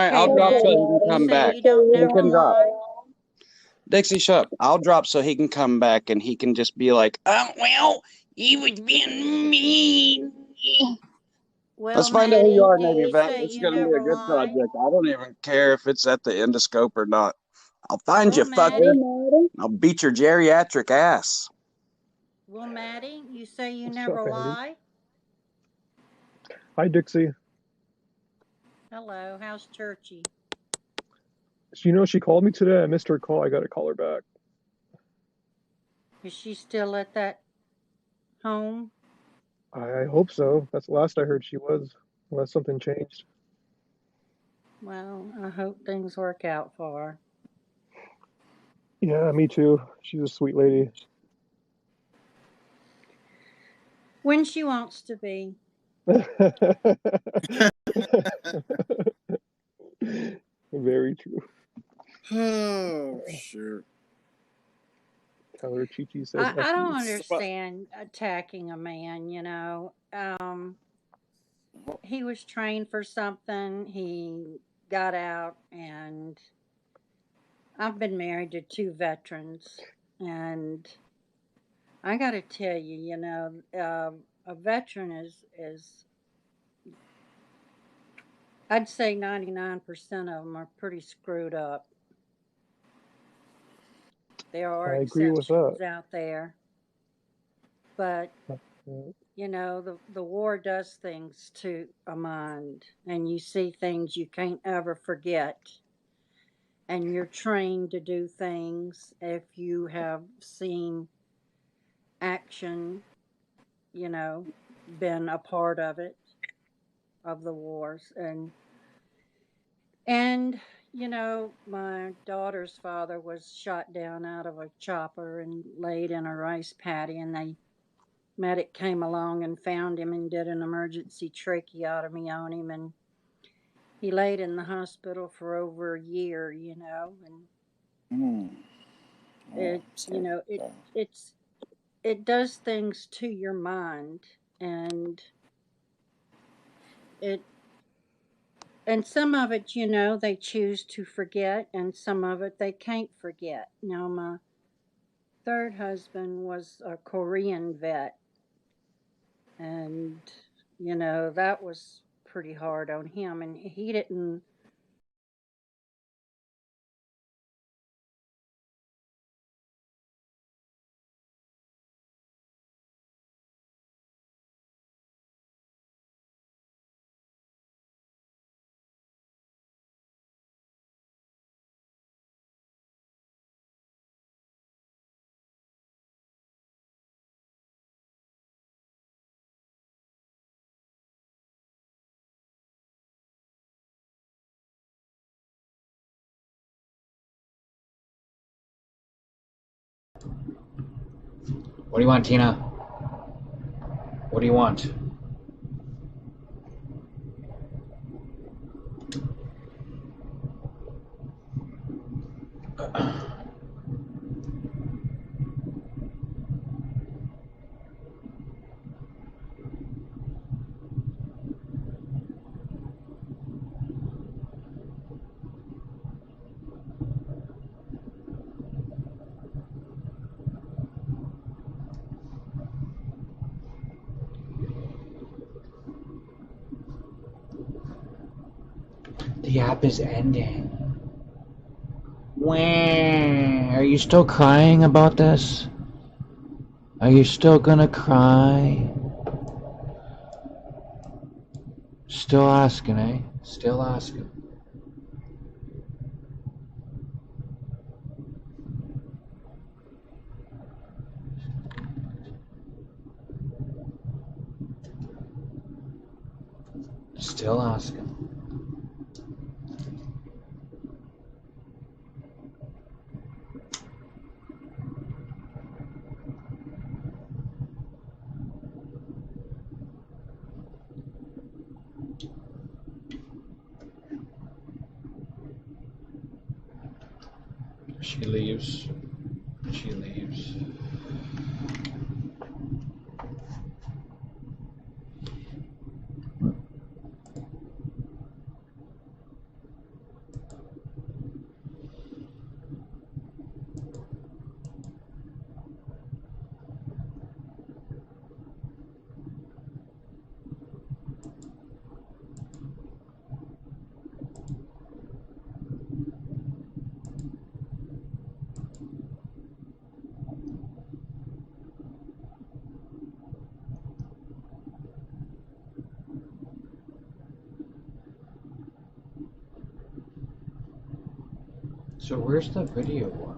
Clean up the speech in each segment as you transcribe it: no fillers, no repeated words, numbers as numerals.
right, I'll drop so he can come back. You don't He never can drop. lie. Dixie, shut up. I'll drop so he can come back and he can just be like, oh, well, he was being mean. Well, Let's find out who you are, do Navy you Vet. say It's you going to be a never good lie? project. I don't even care if it's at the endoscope or not. I'll find you, Well, fucker. I'll beat your geriatric ass. Well, Maddie, you say you What's never up, Andy? lie? Hi, Dixie. Hello, how's Churchy? You know, she called me today. I missed her call. I got to call her back. Is she still at that home? I hope so. That's the last I heard she was, unless something changed. Well, I hope things work out for her. Yeah, me too. She's a sweet lady. When she wants to be. Very true. Oh, sure. Tell her Chi-Chi says I don't F you. understand attacking a man, you know. He was trained for something. He got out, and I've been married to 2 veterans, and I got to tell you, you know, a veteran is I'd say 99% of them are pretty screwed up. There are I agree with that. exceptions out there, but you know, the war does things to a mind, and you see things you can't ever forget, and you're trained to do things if you have seen action, you know, been a part of it, of the wars. And you know, my daughter's father was shot down out of a chopper and laid in a rice paddy, and the medic came along and found him and did an emergency tracheotomy on him, and he laid in the hospital for over a year, you know. And you know, it does things to your mind, and some of it, you know, they choose to forget, and some of it they can't forget. Now, my third husband was a Korean vet, and you know, that was pretty hard on him, and he didn't. What do you want, Tina? What do you want? The app is ending. Wah. Are you still crying about this? Are you still gonna cry? Still asking, eh? Still asking. Still asking. She leaves. She leaves. So where's the video one?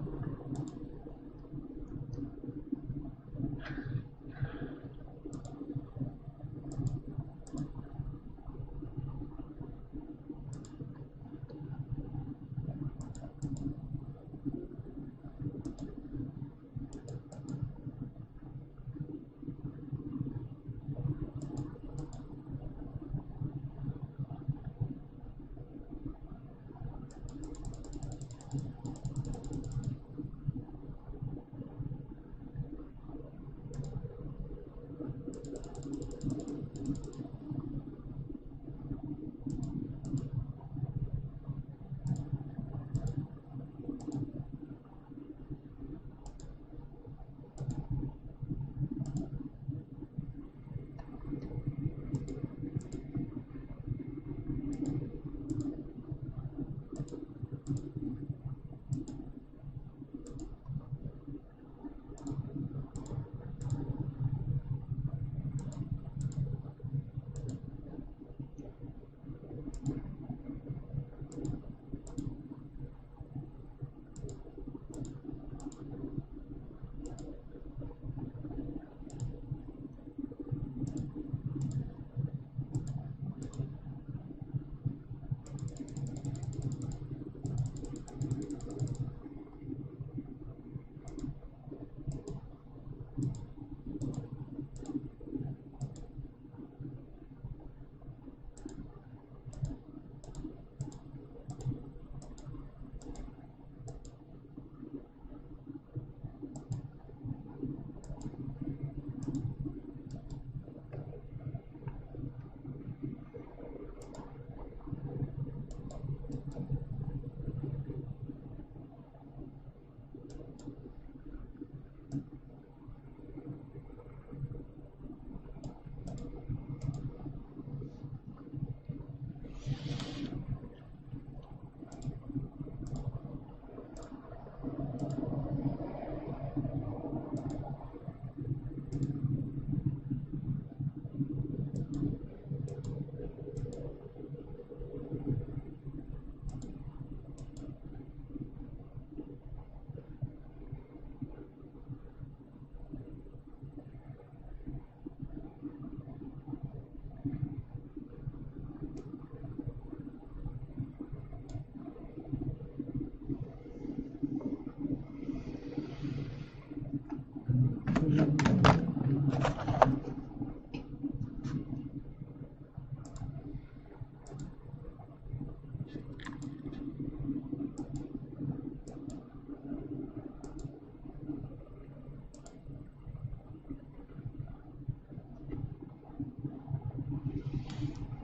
You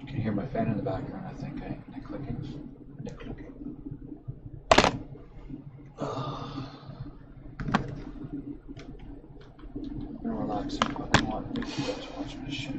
can hear my fan in the background, I think. Nick Clickens. Nick Clicking. I'm relaxing, but I want to you guys watching this shit.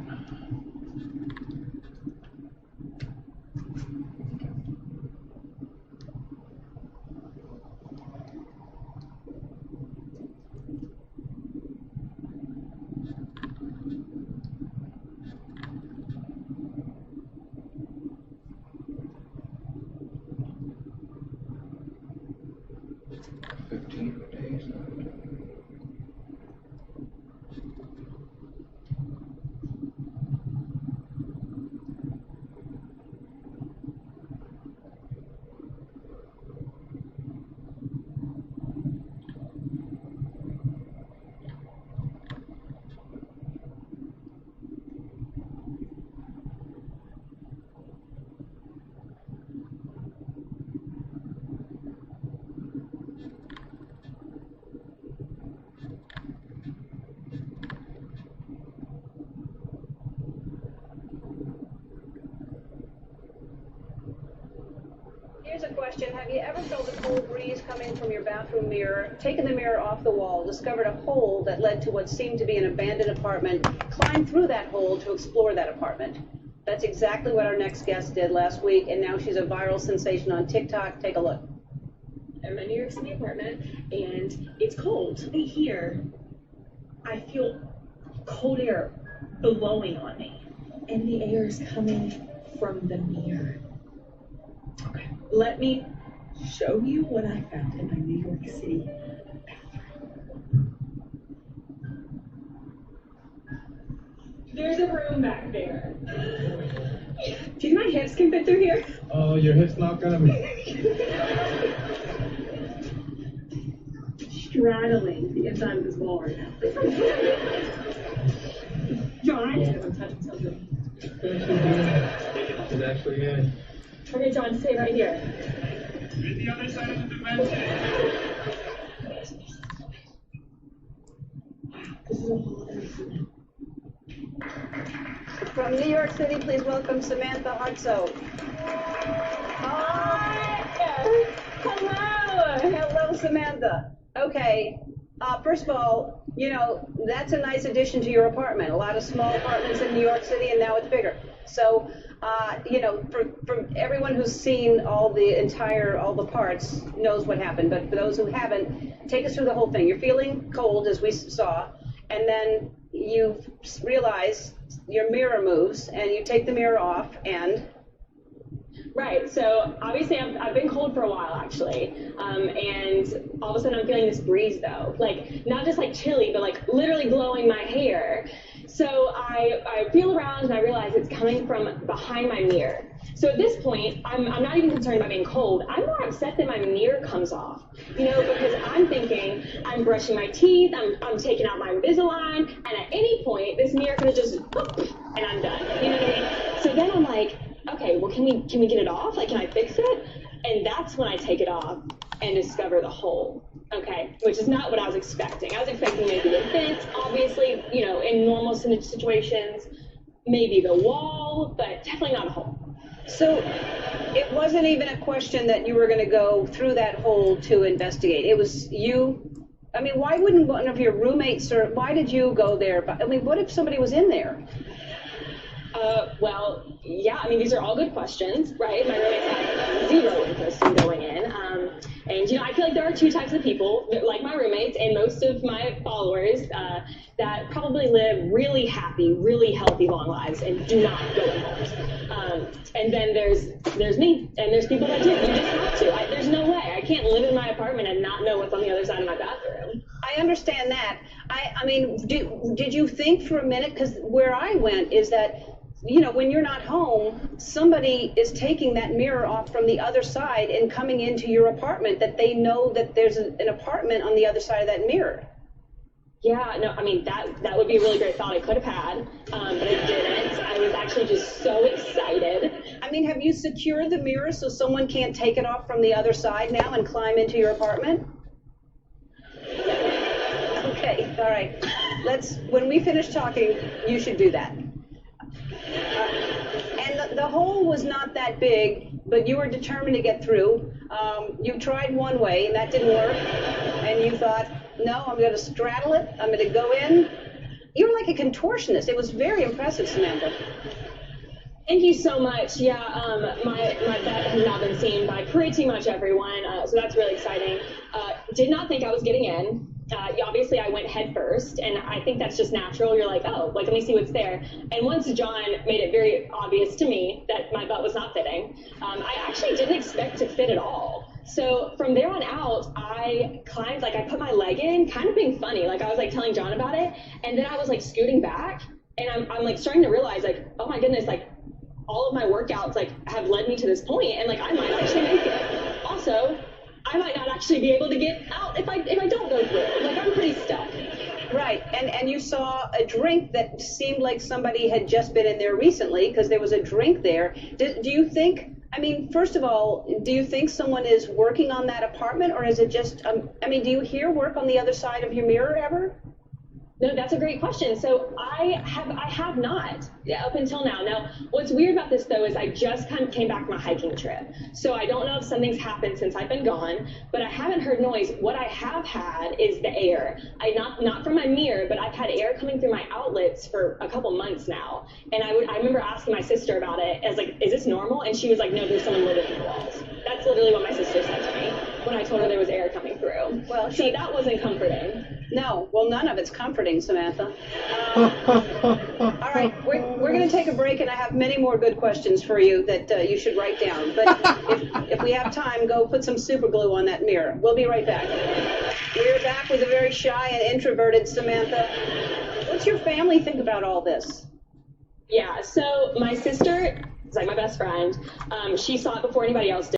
Here's a question. Have you ever felt a cold breeze coming from your bathroom mirror, taken the mirror off the wall, discovered a hole that led to what seemed to be an abandoned apartment, climbed through that hole to explore that apartment? That's exactly what our next guest did last week, and now she's a viral sensation on TikTok. Take a look. I'm in New York City apartment, and it's cold. Here, I feel cold air blowing on me, and the air is coming from the mirror. Okay, let me show you what I found in my New York City bathroom. There's a room back there. Do you think my hips can fit through here? Oh, your hip's not gonna be. Straddling the inside of this wall right now. John? I'm touching something. It's actually in. Okay, John, stay right here. You're the other side of the dimension. This is a whole other scene. From New York City, please welcome Samantha Hartso. Hello. Hello, Samantha. Okay, first of all, you know, that's a nice addition to your apartment. A lot of small apartments in New York City, and now it's bigger. So, you know, for everyone who's seen all the parts knows what happened. But for those who haven't, take us through the whole thing. You're feeling cold, as we saw, and then you realize your mirror moves, and you take the mirror off, and... Right, so obviously I've been cold for a while actually, and all of a sudden I'm feeling this breeze though, like not just like chilly, but like literally blowing my hair. So I feel around and I realize it's coming from behind my mirror. So at this point, I'm not even concerned about being cold. I'm more upset that my mirror comes off, you know, because I'm thinking I'm brushing my teeth, I'm taking out my Invisalign, and at any point this mirror could have just, and I'm done, you know what I mean? So then I'm like, okay, well, can we get it off? Like, can I fix it? And that's when I take it off and discover the hole, okay? Which is not what I was expecting. I was expecting maybe a vent, obviously, you know, in normal situations, maybe the wall, but definitely not a hole. So it wasn't even a question that you were going to go through that hole to investigate. It was you. I mean, why wouldn't one of your roommates, or why did you go there? I mean, what if somebody was in there? Well, yeah, I mean, these are all good questions, right? My roommates had zero interest in going in. And, you know, I feel like there are two types of people, like my roommates and most of my followers, that probably live really happy, really healthy, long lives and do not go in holes. And then there's me, and there's people that do. You just have to. There's no way. I can't live in my apartment and not know what's on the other side of my bathroom. I understand that. I mean, did you think for a minute, because where I went is that, you know, when you're not home, somebody is taking that mirror off from the other side and coming into your apartment, that they know that there's an apartment on the other side of that mirror. Yeah, no, I mean, that would be a really great thought I could have had, but I didn't. I was actually just so excited. I mean, have you secured the mirror so someone can't take it off from the other side now and climb into your apartment? Okay, all right. When we finish talking, you should do that. And the hole was not that big, but you were determined to get through. You tried one way, and that didn't work. And you thought, no, I'm going to straddle it. I'm going to go in. You were like a contortionist. It was very impressive, Samantha. Thank you so much. Yeah, my bet has now been seen by pretty much everyone, so that's really exciting. Did not think I was getting in. Obviously, I went head first, and I think that's just natural. You're like, oh, like, let me see what's there. And once John made it very obvious to me that my butt was not fitting, I actually didn't expect to fit at all. So from there on out, I climbed, like, I put my leg in, kind of being funny. Like, I was, like, telling John about it, and then I was, like, scooting back, and I'm like, starting to realize, like, oh, my goodness, like, all of my workouts, like, have led me to this point, and, like, I might actually make it. Also, I might not actually be able to get out if I don't go through. Like, I'm pretty stuck. Right, and you saw a drink that seemed like somebody had just been in there recently, because there was a drink there. Do you think, I mean, first of all, do you think someone is working on that apartment, or is it just, I mean, do you hear work on the other side of your mirror ever? No, that's a great question. So I have not up until now. Now, what's weird about this though is I just kind of came back from a hiking trip. So I don't know if something's happened since I've been gone, but I haven't heard noise. What I have had is the air. Not from my mirror, but I've had air coming through my outlets for a couple months now. And I remember asking my sister about it. I was like, is this normal? And she was like, no, there's someone living in the walls. That's literally what my sister said to me when I told her there was air coming through. Well, so that wasn't comforting. No, well, none of it's comforting, Samantha. All right, we're going to take a break, and I have many more good questions for you that you should write down. But if we have time, go put some super glue on that mirror. We'll be right back. We're back with a very shy and introverted Samantha. What's your family think about all this? Yeah, so my sister is like my best friend. She saw it before anybody else did.